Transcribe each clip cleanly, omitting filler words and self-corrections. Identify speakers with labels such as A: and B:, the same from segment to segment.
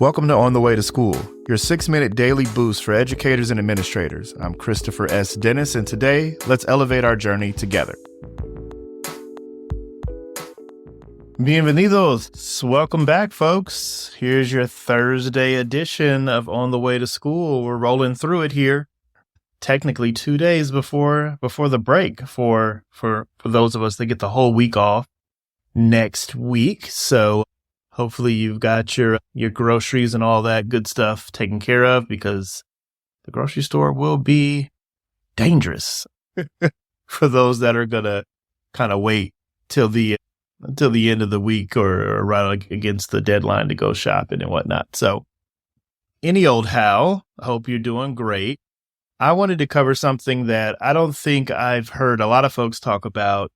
A: Welcome to On the Way to School, your 6-minute daily boost for educators and administrators. I'm Christopher S. Dennis, and today, let's elevate our journey together. Bienvenidos. Welcome back, folks. Here's your Thursday edition of On the Way to School. We're rolling through it here. Technically 2 days before the break for those of us that get the whole week off next week. So hopefully you've got your groceries and all that good stuff taken care of, because the grocery store will be dangerous for those that are going to kind of wait till the end of the week or right against the deadline to go shopping and whatnot. So any old how, I hope you're doing great. I wanted to cover something that I don't think I've heard a lot of folks talk about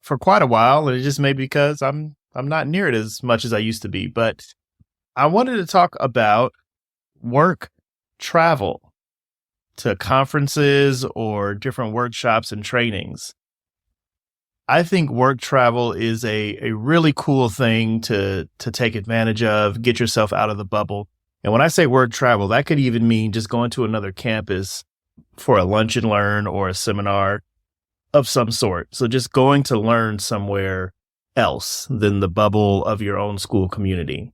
A: for quite a while, and it just may be because I'm not near it as much as I used to be. But I wanted to talk about work travel to conferences or different workshops and trainings. I think work travel is a really cool thing to take advantage of, get yourself out of the bubble. And when I say work travel, that could even mean just going to another campus for a lunch and learn or a seminar of some sort. So just going to learn somewhere else than the bubble of your own school community.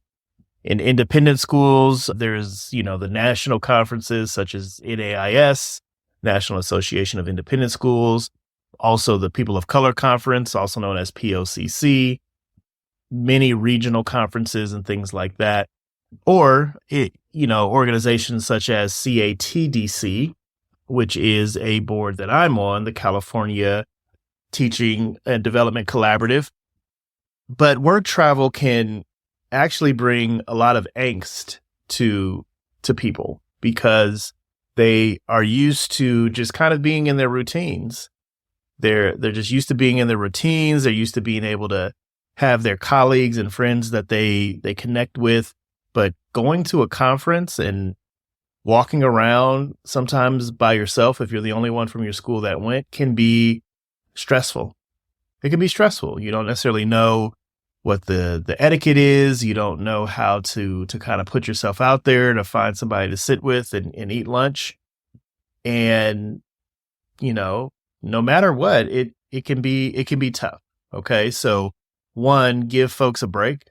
A: In independent schools, there's, the national conferences such as NAIS, National Association of Independent Schools, also the People of Color Conference, also known as POCC, many regional conferences and things like that. Or, organizations such as CATDC, which is a board that I'm on, the California Teaching and Development Collaborative. But work travel can actually bring a lot of angst to people because they are used to just kind of being in their routines. They're just used to being in their routines. They're used to being able to have their colleagues and friends that they connect with. But going to a conference and walking around sometimes by yourself, if you're the only one from your school that went, can be stressful. It can be stressful. You don't necessarily know what the etiquette is. You don't know how to kind of put yourself out there to find somebody to sit with and eat lunch. And, no matter what, it can be tough. Okay. So one, give folks a break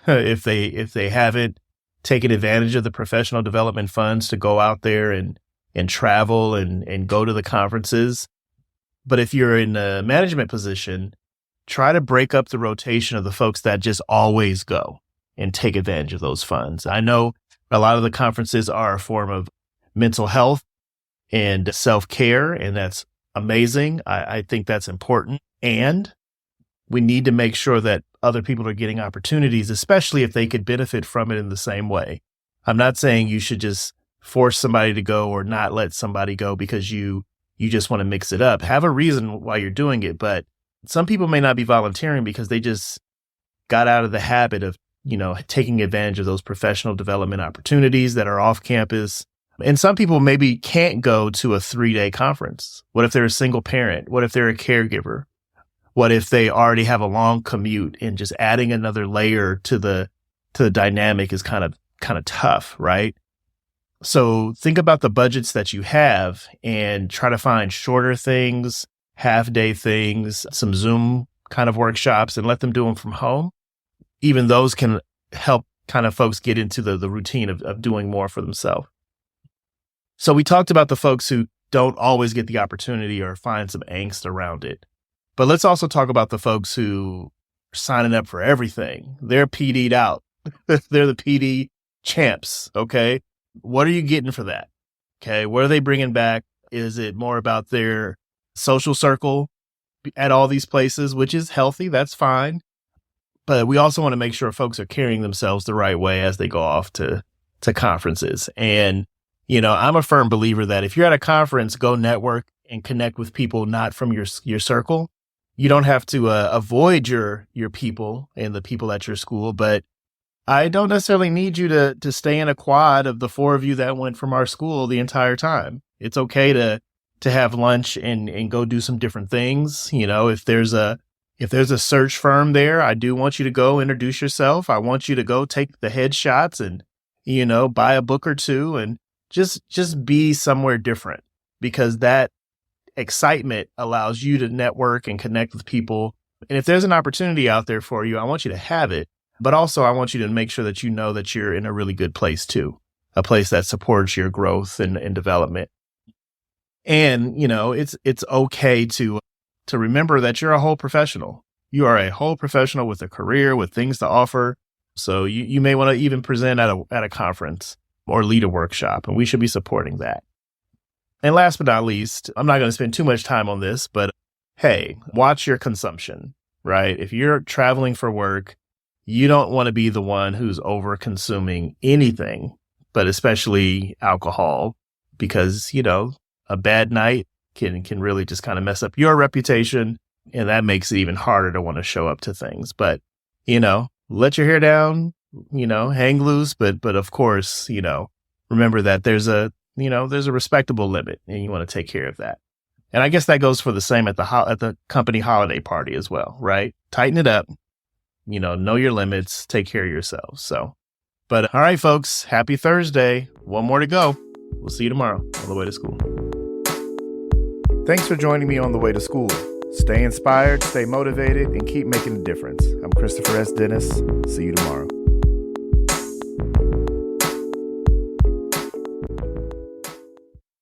A: if they haven't taken advantage of the professional development funds to go out there and travel and go to the conferences. But if you're in a management position, try to break up the rotation of the folks that just always go and take advantage of those funds. I know a lot of the conferences are a form of mental health and self-care, and that's amazing. I think that's important. And we need to make sure that other people are getting opportunities, especially if they could benefit from it in the same way. I'm not saying you should just force somebody to go or not let somebody go because you just want to mix it up. Have a reason why you're doing it, but some people may not be volunteering because they just got out of the habit of, taking advantage of those professional development opportunities that are off campus. And some people maybe can't go to a 3-day conference. What if they're a single parent? What if they're a caregiver? What if they already have a long commute, and just adding another layer to the dynamic is kind of tough, right? So think about the budgets that you have and try to find shorter things, half-day things, some Zoom kind of workshops, and let them do them from home. Even those can help kind of folks get into the routine of doing more for themselves. So we talked about the folks who don't always get the opportunity or find some angst around it. But let's also talk about the folks who are signing up for everything. They're PD'd out. They're the PD champs, okay? What are you getting for that? Okay, what are they bringing back? Is it more about their social circle at all these places, which is healthy? That's fine. But we also want to make sure folks are carrying themselves the right way as they go off to conferences. And, I'm a firm believer that if you're at a conference, go network and connect with people not from your circle. You don't have to avoid your people and the people at your school, but I don't necessarily need you to stay in a quad of the 4 of you that went from our school the entire time. It's okay to have lunch and go do some different things. If there's a If there's a search firm there, I do want you to go introduce yourself. I want you to go take the headshots and, buy a book or two and just be somewhere different, because that excitement allows you to network and connect with people. And if there's an opportunity out there for you, I want you to have it. But also I want you to make sure that you know that you're in a really good place too, a place that supports your growth and development. And, it's okay to remember that you're a whole professional. You are a whole professional with a career, with things to offer. So you may want to even present at a conference or lead a workshop, and we should be supporting that. And last but not least, I'm not going to spend too much time on this, but hey, watch your consumption, right? If you're traveling for work, you don't want to be the one who's over consuming anything, but especially alcohol, because, a bad night can really just kind of mess up your reputation. And that makes it even harder to want to show up to things. But, let your hair down, hang loose. But of course, remember that there's a respectable limit, and you want to take care of that. And I guess that goes for the same at the company holiday party as well, right? Tighten it up, know your limits, take care of yourselves. So, but all right, folks, happy Thursday. One more to go. We'll see you tomorrow on the way to school. Thanks for joining me on the way to school. Stay inspired, stay motivated, and keep making a difference. I'm Christopher S. Dennis. See you tomorrow.